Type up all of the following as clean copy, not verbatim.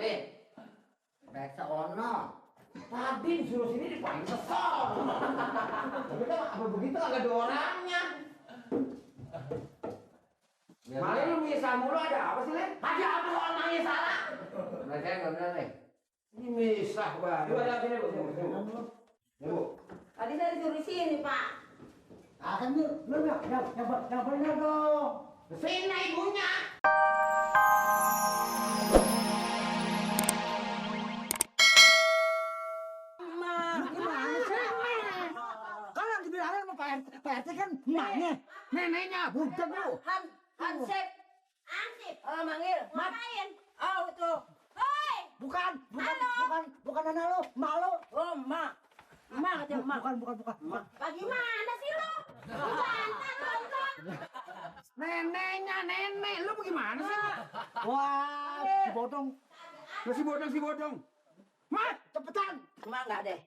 Reksa ono. Tadi disuruh sini dipanggil sesol. Tapi kan apa begitu agak ada orangnya. Malah lu misah mulu ada apa sih, Le? Ada apa orangnya salah? Mereka enggak benar, Le. Ini misah banget. Coba lihat sini, Bu. Bu. Tadi saya disuruh sini, Pak. Akan lu yang benar dong. Sini ibunya. Gimana sih? Kan yang dibilangin sama Pak RT kan emaknya, neneknya, budak lu. Hansip. Manggil. Ngapain? Oh, itu. Hoi. Bukan anak lu, emak lu. Oh, emak. Emak aja, emak. Bukan. Bagaimana sih lu? Bantah, tonton. Nenek, lu bagaimana sih? Wah, si bodong. Mat, cepetan. Emak enggak deh.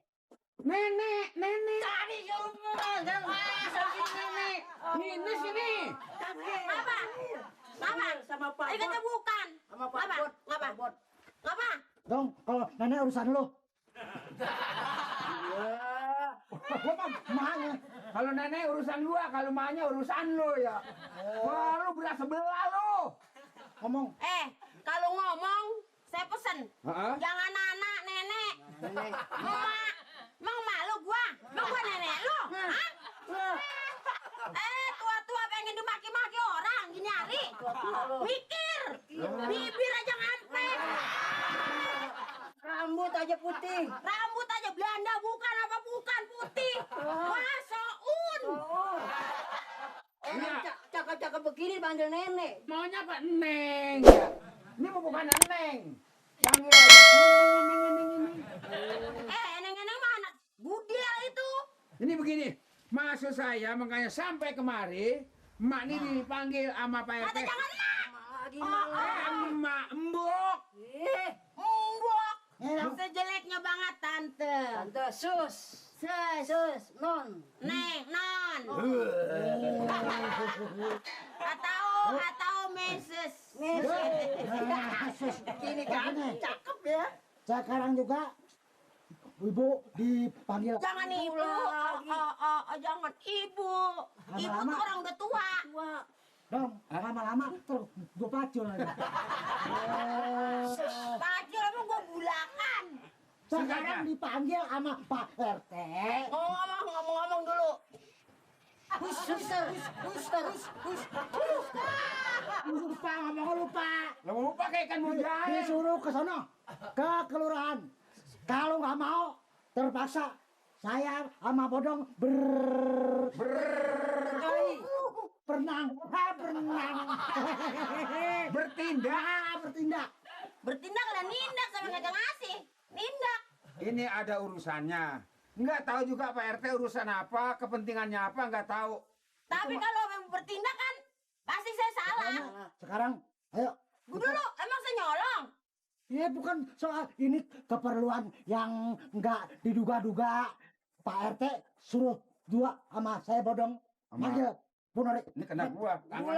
Nenek. Tadi suruh nenek. Ini sini. Ngapa? Sama Pak Tadi kata bukan. Sama Pak Ngapa? Ngapa? Dong, kalau nenek urusan lu. Gua mah emaknya. Kalau nenek urusan gua, kalau emaknya urusan lu ya. Wah, lu belah sebelah lu. Ngomong. Kalau ngomong saya pesen. Heeh. Jangan anak, nenek. Emak. Emang emak lu gua? Emang gua nenek lu? Hah? Tua-tua pengen dimaki-maki orang, gini hari. Mikir. Bibir aja ngampet. Rambut aja putih. Rambut aja Belanda bukan apa bukan putih. Wah, soun. Iya. Cakep-cakep begini panggil nenek. Maunya apa? Neng ya. Ini mau bukan Neng. Panggil aja Neng. Eneng-eneng mana? Budel itu. Ini begini, maksud saya makanya sampai kemari emak ini dipanggil sama Pak RT. Kata jangan emak. Emak, embok. Mbok. Sejeleknya banget tante. Tante sus. Non. Neng, non. Atau meses. Gini kan, cakep ya. Sekarang juga ibu dipanggil. Jangan ibu. Jangan ibu. Ibu tuh orang udah tua. Dong, lama-lama terus gue pacul lagi. Pacul emang gua bulakan. Sekarang dipanggil sama Pak RT. Ngomong dulu. Lupa. Lupa kayak ikan mujair. Disuruh ke sono, ke kelurahan. Kalau nggak mau, terpaksa saya sama bodong berenang. Bertindak. Bertindak dan nindak sama kagak ngasih. Nindak. Ini ada urusannya. Nggak tahu juga Pak RT urusan apa, kepentingannya apa, nggak tahu. Tapi kalau memang bertindak kan pasti saya salah. Sekarang, ayo. Dulu emang saya nyolong. Ya bukan soal ini keperluan yang nggak diduga-duga. Pak RT suruh dua sama saya bodong. Manggil Bu Nori. Ini kena gua. Bu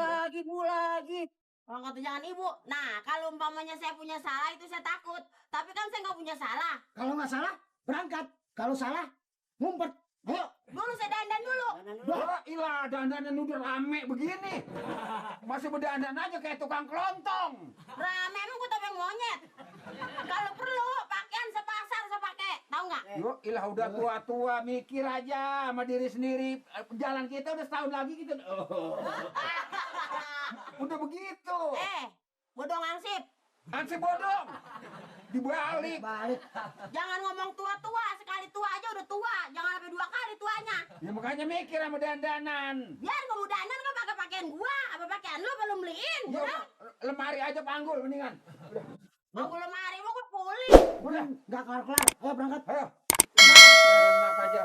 lagi. Orang kata jangan ibu. Nah, kalau umpamanya saya punya salah itu saya takut. Tapi kan saya nggak punya salah. Kalau nggak salah, berangkat. Kalau salah, ngumpet. Ayo. Dulu saya dandan dulu. Wah, ilah dandanan udah rame begini. Masih berdandan aja kayak tukang kelontong. Rame emang gue topeng monyet. Kalau perlu pakaian sepasar saya pakai. Tahu nggak? Yo, ilah udah tua-tua mikir aja sama diri sendiri. Jalan kita udah setahun lagi gitu. Udah begitu. Bodong ansip. Ansip bodong. Dibalik. Jangan ngomong tua-tua, sekali tua aja udah tua. Jangan sampai 2 kali tuanya. Ya makanya mikir sama dandanan. Biar gua mau dandan nggak pakai pakaian gua, apa pakaian lu belum beliin? Yo, lemari aja panggul mendingan. Aku lemari mau gua pulih. Udah, nggak kelar-kelar. Ayo berangkat. Ayo. Enak aja.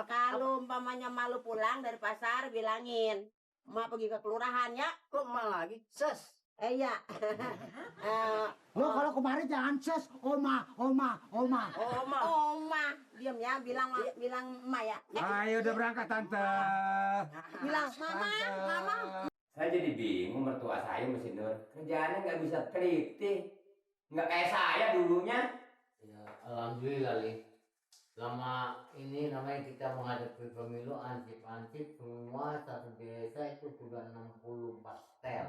Kalau umpamanya malu pulang dari pasar bilangin, "Ma pergi ke kelurahan ya." Kok malah lagi? Ses. Iya. Lo kalau kemarin jangan ses, oma. Oma, diam ya, bilang Ma ya. Ayo udah berangkat tante. Bilang mama. Saya jadi bingung mertua saya Mas Nur. Kerjaannya nggak bisa teliti. Nggak kayak saya dulunya. Ya, alhamdulillah li. Selama ini namanya kita menghadapi pemilu ansip-ansip semua satu desa itu sudah 64 setel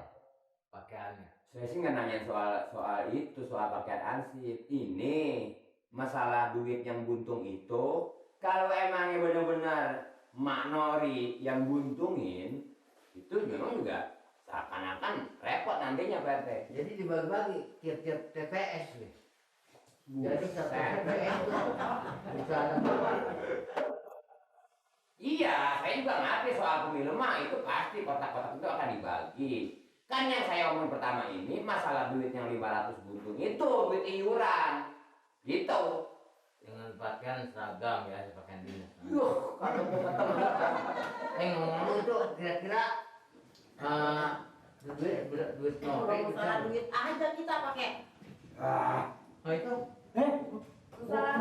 pakaiannya. Saya sih nggak nanya soal itu, soal pakaian ansip. Ini masalah duit yang buntung itu. Kalau emangnya benar-benar Mak Nori yang buntungin, itu memang juga seakan-akan repot nantinya Pak RT. Jadi dibagi-bagi tiap-tiap TPS nih. Jadi satu TPS itu bisa ada berapa? Iya, saya juga ngerti soal pemilu mah itu pasti kotak-kotak itu akan dibagi. Kan yang saya omong pertama ini masalah duit yang 500 buntung itu duit iuran. Gitu. Dengan pakaian seragam ya, pakaian dinas. Yuh, kalau mau ketemu. Ngomong itu kira-kira duit Kalau Nori masalah bisa. duit aja kita pakai. Oh itu Masalah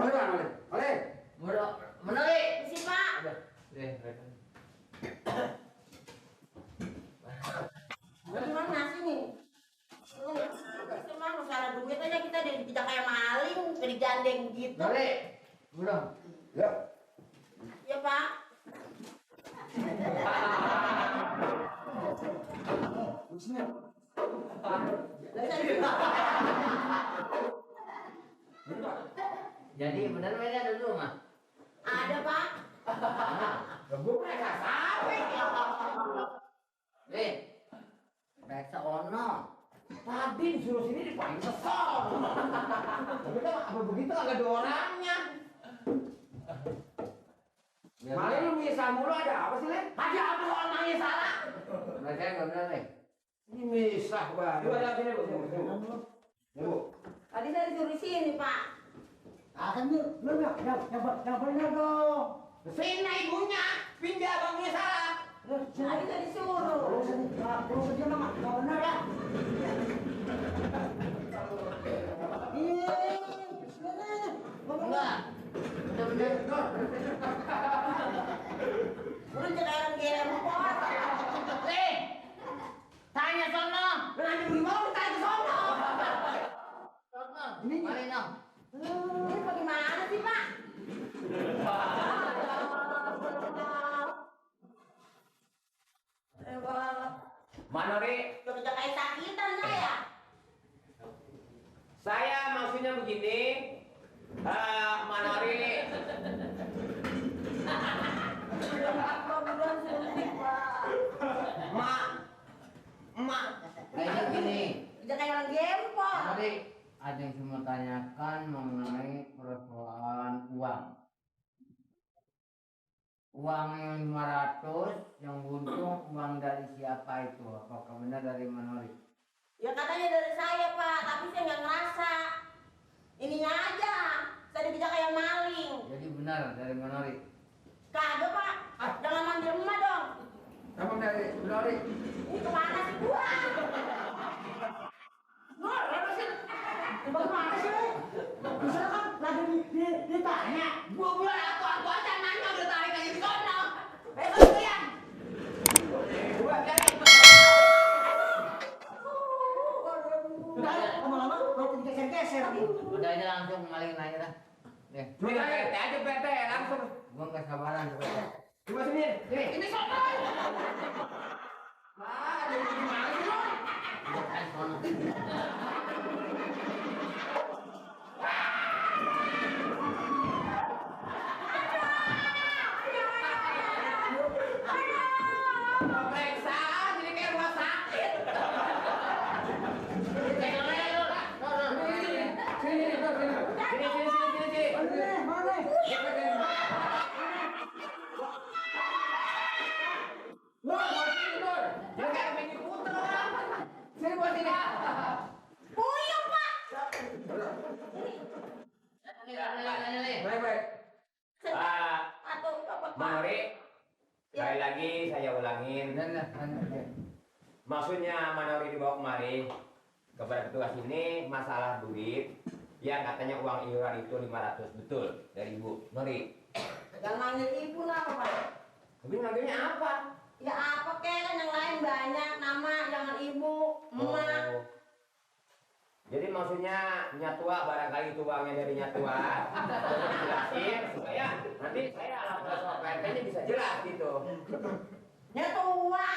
Oleh. Menori. sih Pak. Gimana nasi nih? Cuma masalah duit aja kita dipijak kayak maling, digandeng gitu. Nori. Belum. Ya. Ya Pak. Jadi benar mereka ada di rumah. Ada Pak. Gue mereka sawit ya. Mereka ono. Tadi disuruh sini dipanggil kesel. Tapi kan apa begitu kagak ada orangnya. Malah lu misal mulu ada apa sih, Le? Ada apa soal nanya salah? Mereka nggak benar nih. Ini misah banget. Coba lihat sini, Bu. Bu. Tadi saya disuruh sini Pak. Akan lu yang benar dong. Sini ibunya, pindah bangnya salah. Tadi saya disuruh. Kalau kerja mah nggak benar ya. Enggak. Benar-benar. Udah jadi orang gempor. Tanya sono. Nanti gimana lu tanya ke sono? Ini Marino. Ini bagaimana sih Pak? Manori, Kerja kayak sakitan saya. saya maksudnya begini. Manori, Bulan suntik Pak. Mak. Kayaknya gini. Kerja kayak orang gempor. Tadi ada yang cuma tanyakan mengenai persoalan uang. Uang yang 500 yang buntung uang dari siapa itu? Apakah benar dari Manori? Ya katanya dari saya Pak, tapi saya nggak ngerasa. Ininya aja, saya dikejar kayak maling. Jadi benar dari Manori. Kagak Pak, jangan manggil emak dong. Kamu dari Menori. Ini kemana sih gua? Bagaimana sih? Bisa kan lagi ditanya. Gua bilang aku aja nanya udah tarik aja di sono. Kalian. Lama-lama mau digeser-geser nih. Udah aja langsung malingin aja dah. Deh, Cuma PT aja PT langsung. gua nggak sabaran coba. Coba sini. Sini. Ini sono. Ada gimana sih lu? Udah kan sono. Periksa jadi kayak rumah sakit. Puyeng Pak. Baik. Atau apa Pak? Mari, sekali lagi saya ulangin. Maksudnya Manori dibawa kemari kepada petugas ini masalah duit yang katanya uang iuran itu 500 betul dari Ibu Nori. Yang manggil ibu nama Pak? Tapi manggilnya apa? Ya apa kek kan yang lain banyak nama, jangan ibu, emak. Oh. Jadi maksudnya nyatua, barangkali itu uangnya dari nyatua. Tolong jelasin supaya nanti saya lapor sama Pak RT-nya bisa jelas gitu. Ya tua